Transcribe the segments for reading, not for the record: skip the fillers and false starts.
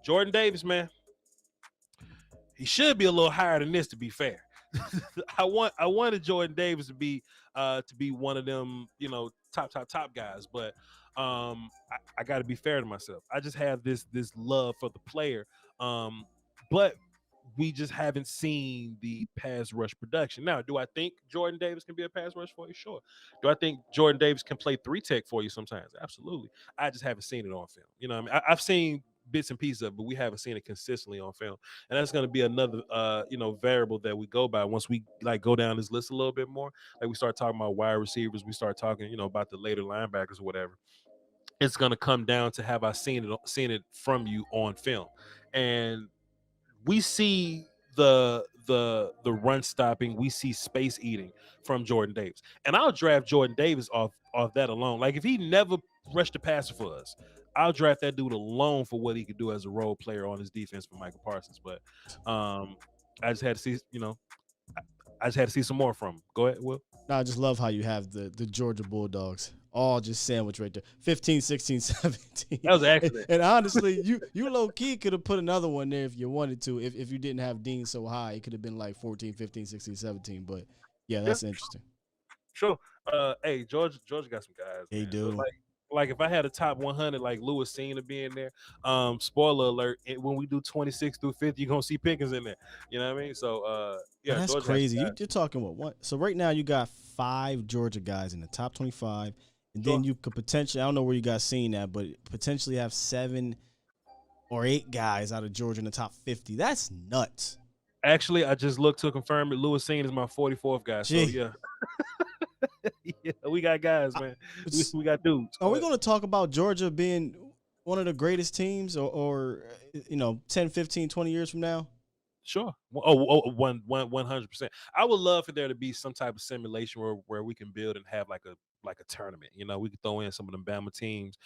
Jordan Davis, man, he should be a little higher than this, to be fair. I wanted Jordan Davis to be one of them, top guys, but I got to be fair to myself. I just have this love for the player, but we just haven't seen the pass rush production. Now, do I think Jordan Davis can be a pass rush for you? Sure. Do I think Jordan Davis can play 3-tech for you sometimes? Absolutely. I just haven't seen it on film. You know what I mean? I've seen bits and pieces of it, but we haven't seen it consistently on film. And that's going to be another, variable that we go by once we go down this list a little bit more. Like we start talking about wide receivers, we start talking, about the later linebackers or whatever. It's going to come down to have I seen it from you on film. And we see the run stopping, we see space eating from Jordan Davis, and I'll draft Jordan Davis off that alone. Like if he never rushed the passer for us, I'll draft that dude alone for what he could do as a role player on his defense for Michael Parsons. But I just had to see, I just had to see some more from him. Go ahead, Will. No, I just love how you have the Georgia Bulldogs all just sandwiched right there. 15, 16, 17. That was an accident. And honestly, you low-key could have put another one there if you wanted to. If you didn't have Dean so high, it could have been like 14, 15, 16, 17. But, yeah, that's interesting. Sure. Hey, Georgia got some guys. They do. So like if I had a top 100, like Lewis Cine to be in there, spoiler alert, when we do 26 through 50, you're going to see Pickens in there. You know what I mean? So, yeah. That's Georgia crazy. You're talking about what? So right now you got 5 Georgia guys in the top 25. And then you could potentially, I don't know where you guys seen that, but potentially have 7 or 8 guys out of Georgia in the top 50. That's nuts. Actually, I just looked to confirm that Lewis Cine is my 44th guy. So, yeah. Yeah, we got guys, man. We got dudes. Are we going to talk about Georgia being one of the greatest teams or 10, 15, 20 years from now? Sure. 100%. I would love for there to be some type of simulation where we can build and have like a tournament. We could throw in some of them Bama teams,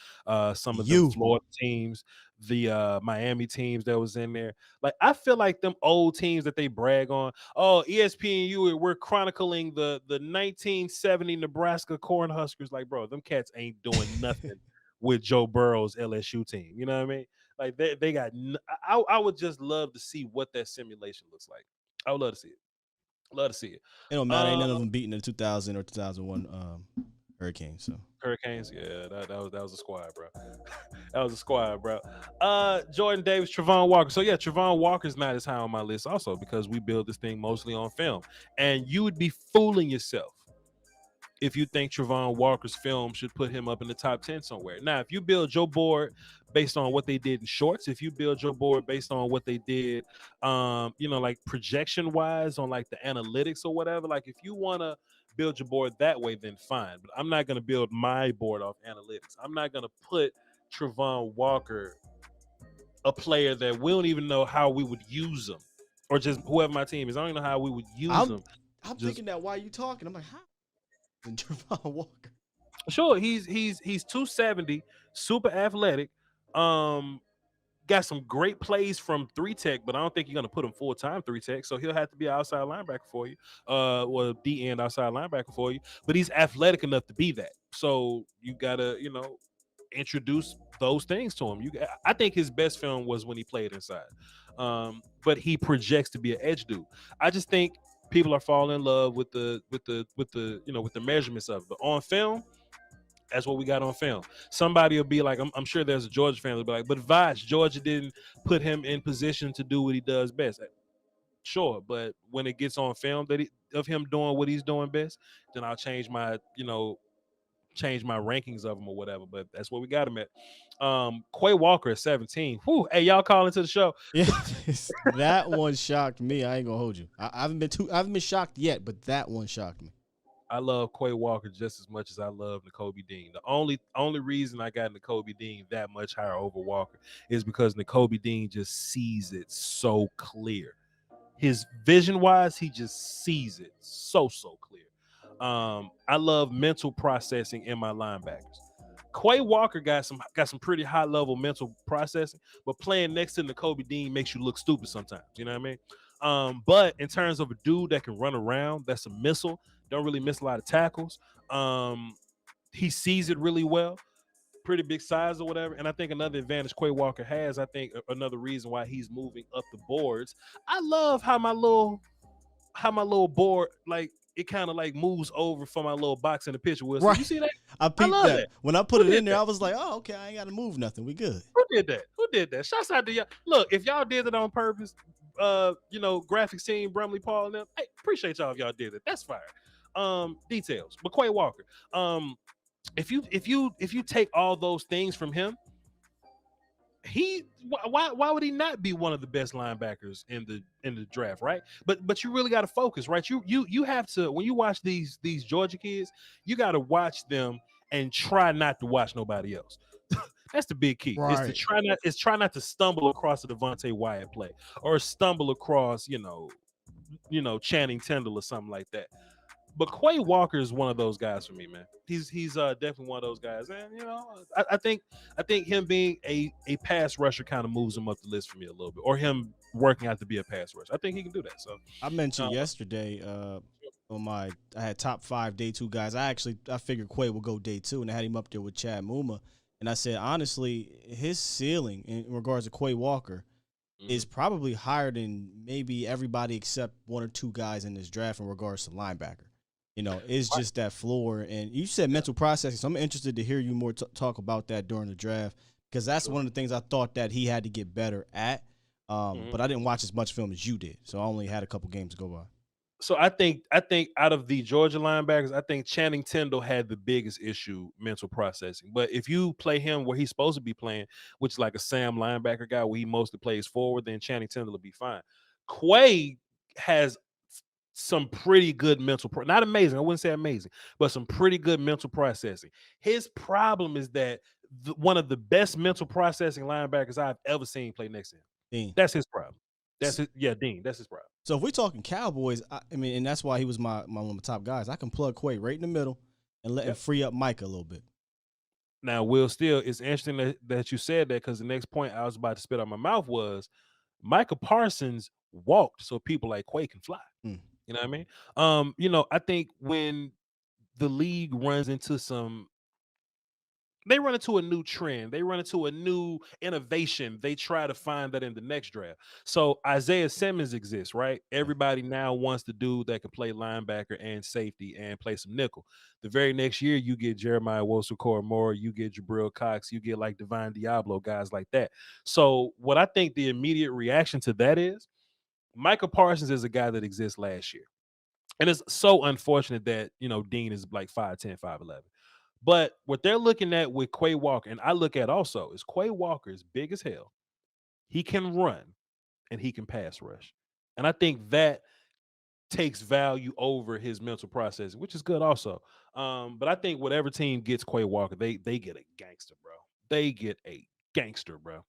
some of the Florida teams, the Miami teams that was in there. Like I feel like them old teams that they brag on. Oh, ESPNU, we're chronicling the 1970 Nebraska Cornhuskers. Like, bro, them cats ain't doing nothing with Joe Burrow's LSU team. You know what I mean? Like they got. I would just love to see what that simulation looks like. I would love to see it. Love to see it. It don't matter. Ain't none of them beating the 2000 or 2001 Hurricanes. So Hurricanes, yeah, that was a squad, bro. That was a squad, bro. Jordan Davis, Travon Walker. So yeah, Travon Walker's not as high on my list, also because we build this thing mostly on film, and you would be fooling yourself if you think Travon Walker's film should put him up in the top 10 somewhere. Now, if you build your board based on what they did in shorts, if you build your board based on what they did, like projection wise on like the analytics or whatever, like if you want to build your board that way, then fine. But I'm not going to build my board off analytics. I'm not going to put Travon Walker, a player that we don't even know how we would use him, or just whoever my team is. I don't even know how we would use him. I'm thinking that while you talking, I'm like, how? And Travon Walker. Sure, he's 270, super athletic. Got some great plays from 3-tech, but I don't think you're gonna put him full-time 3-tech. So he'll have to be an outside linebacker for you, or D end outside linebacker for you. But he's athletic enough to be that. So you gotta, introduce those things to him. I think his best film was when he played inside. But he projects to be an edge dude. I just think people are falling in love with the measurements of it. But on film, that's what we got on film. Somebody will be like, I'm sure there's a Georgia fan that'll be like, but Voch, Georgia didn't put him in position to do what he does best. Sure, but when it gets on film of him doing what he's doing best, then I'll change my rankings of him or whatever. But that's what we got him at. Quay Walker at 17. Whew, hey, y'all calling to the show. Yeah, that one shocked me. I ain't gonna hold you. I haven't been shocked yet, but that one shocked me. I love Quay Walker just as much as I love Nakobe Dean. The only reason I got Nakobe Dean that much higher over Walker is because Nakobe Dean just sees it so clear. His vision-wise, he just sees it so clear. I love mental processing in my linebackers. Quay Walker got some pretty high-level mental processing, but playing next to Nakobe Dean makes you look stupid sometimes. You know what I mean? But in terms of a dude that can run around, that's a missile. Don't really miss a lot of tackles. He sees it really well. pretty big size or whatever. And I think another advantage Quay Walker has, I think another reason why he's moving up the boards. I love how my little board, like, it kind of like moves over for my little box in the picture. Will, so Right. you see that? I peeped love that. that. When I put Who it did in there, that? I was like, oh, okay, I ain't got to move nothing. We good. Who did that? Who did that? Shouts out to y'all. Look, if y'all did it on purpose, graphics team, Brumley Paul and them, hey, appreciate y'all if y'all did it. That's fire. Details. But Quay Walker. If you take all those things from him, why would he not be one of the best linebackers in the draft, right? But you really got to focus, right? You have to, when you watch these Georgia kids, you got to watch them and try not to watch nobody else. That's the big key. Right. Is try not to stumble across a Devontae Wyatt play or stumble across Channing Tindall or something like that. But Quay Walker is one of those guys for me, man. He's definitely one of those guys, and I think him being a pass rusher kind of moves him up the list for me a little bit, or him working out to be a pass rusher. I think he can do that. So I mentioned yesterday I had top 5 day 2 guys. I figured Quay would go day 2, and I had him up there with Chad Muma. And I said, honestly, his ceiling in regards to Quay Walker is probably higher than maybe everybody except 1 or 2 guys in this draft in regards to linebacker. It's just that floor. And you said mental processing, so I'm interested to hear you more talk about that during the draft, because that's one of the things I thought that he had to get better at. But I didn't watch as much film as you did, so I only had a couple games to go by. So I think out of the Georgia linebackers, I think Channing Tindall had the biggest issue, mental processing. But if you play him where he's supposed to be playing, which is like a Sam linebacker guy where he mostly plays forward, then Channing Tindall will be fine. Quay has some pretty good not amazing, I wouldn't say amazing, but some pretty good mental processing. His problem is that one of the best mental processing linebackers I've ever seen play next to him. Dean. That's his problem. Dean. That's his problem. So if we're talking Cowboys, and that's why he was my one of my top guys. I can plug Quay right in the middle and let him free up Micah a little bit. Now, Will, still, it's interesting that you said that, because the next point I was about to spit out my mouth was Micah Parsons walked so people like Quay can fly. You know what I mean? I think when the league runs into they run into a new trend, they run into a new innovation, they try to find that in the next draft. So Isaiah Simmons exists, right? Everybody now wants the dude that can play linebacker and safety and play some nickel. The very next year, you get Jeremiah Wosu-Moore, you get Jabril Cox, you get like Divine Diablo, guys like that. So what I think the immediate reaction to that is, Micah Parsons is a guy that exists last year. And it's so unfortunate that, Dean is like 5'10", 5'11". But what they're looking at with Quay Walker, and I look at also, is Quay Walker is big as hell. He can run and he can pass rush. And I think that takes value over his mental processing, which is good also. But I think whatever team gets Quay Walker, they get a gangster, bro. They get a gangster, bro.